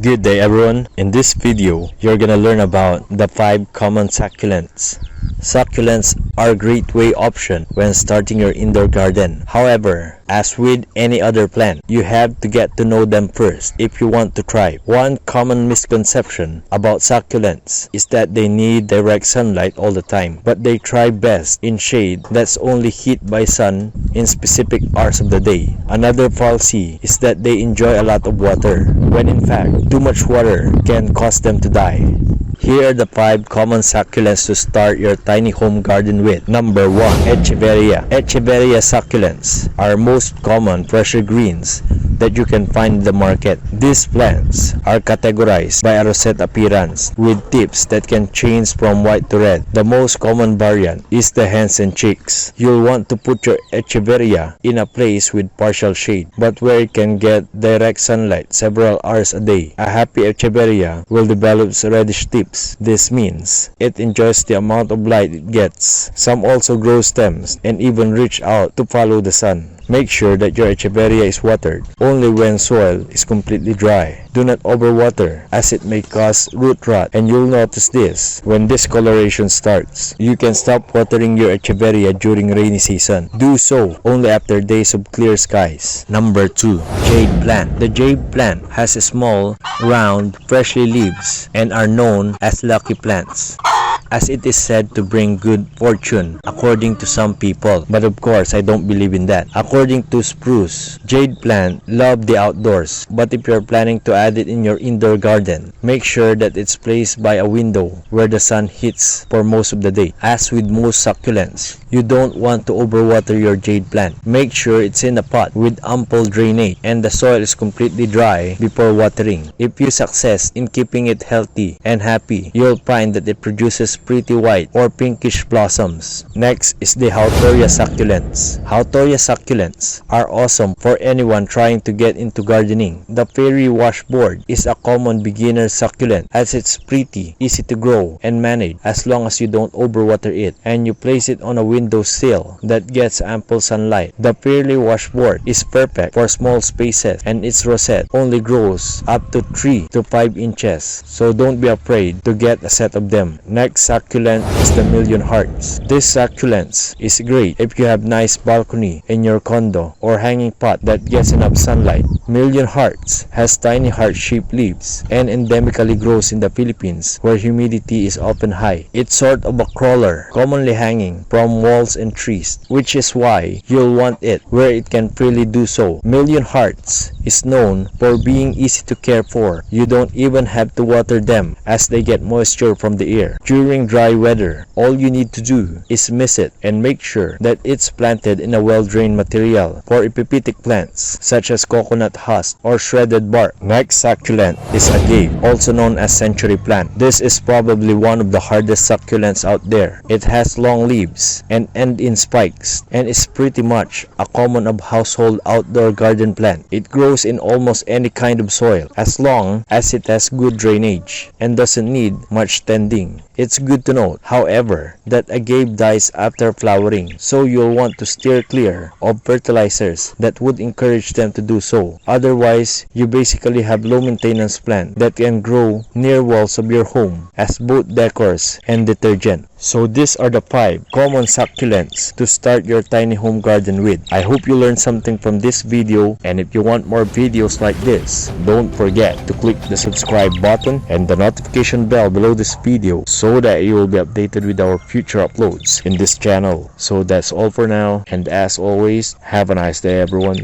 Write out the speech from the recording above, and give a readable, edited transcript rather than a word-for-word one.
Good day everyone. In this video, you're gonna learn about the 5 common succulents. Succulents are a great way option when starting your indoor garden. However, as with any other plant, you have to get to know them first if you want to thrive. One common misconception about succulents is that they need direct sunlight all the time, but they thrive best in shade that's only hit by sun in specific hours of the day. Another fallacy is that they enjoy a lot of water, when in fact, too much water can cause them to die. Here are the 5 common succulents to start your tiny home garden with. Number 1. Echeveria. Echeveria succulents are most common fresher greens that you can find in the market. These plants are categorized by a rosette appearance with tips that can change from white to red. The most common variant is the hens and chicks. You'll want to put your Echeveria in a place with partial shade, but where it can get direct sunlight several hours a day. A happy Echeveria will develop reddish tips. This means it enjoys the amount of light it gets. Some also grow stems and even reach out to follow the sun. Make sure that your Echeveria is watered only when soil is completely dry. Do not overwater as it may cause root rot, and you'll notice this when discoloration starts. You can stop watering your Echeveria during rainy season. Do so only after days of clear skies. Number 2. Jade Plant. The jade plant has small, round, fleshy leaves and are known as lucky plants, as it is said to bring good fortune according to some people, but of course I don't believe in that. According to Spruce, jade plant love the outdoors, but if you're planning to add it in your indoor garden, make sure that it's placed by a window where the sun hits for most of the day. As with most succulents, you don't want to overwater your jade plant. Make sure it's in a pot with ample drainage and the soil is completely dry before watering. If you success in keeping it healthy and happy, you'll find that it produces pretty white or pinkish blossoms. Next is the Hawthoria succulents. Hawthoria succulents are awesome for anyone trying to get into gardening. The fairy washboard is a common beginner succulent as it's pretty easy to grow and manage as long as you don't overwater it and you place it on a windowsill that gets ample sunlight. The fairy washboard is perfect for small spaces and its rosette only grows up to 3 to 5 inches, so don't be afraid to get a set of them. Next succulent is the million hearts. This succulents is great if you have nice balcony in your condo or hanging pot that gets enough sunlight. Million hearts has tiny heart-shaped leaves and endemically grows in the Philippines where humidity is often high. It's sort of a crawler, commonly hanging from walls and trees, which is why you'll want it where it can freely do so. Million hearts is known for being easy to care for. You don't even have to water them as they get moisture from the air. During dry weather, all you need to do is mist it and make sure that it's planted in a well-drained material. For epiphytic plants such as coconut husk or shredded bark. Next succulent is agave, also known as century plant. This is probably one of the hardest succulents out there. It has long leaves and end in spikes and is pretty much a common of household outdoor garden plant. It grows in almost any kind of soil as long as it has good drainage and doesn't need much tending. It's good to note, however, that agave dies after flowering, so you'll want to steer clear of fertilizers that would encourage them to do so. Otherwise, you basically have low maintenance plant that can grow near walls of your home as both decors and detergent. So these are the 5 common succulents to start your tiny home garden with. I hope you learned something from this video, and if you want more videos like this, don't forget to click the subscribe button and the notification bell below this video so that you will be updated with our future uploads in this channel. So that's all for now, and as always, have a nice day everyone.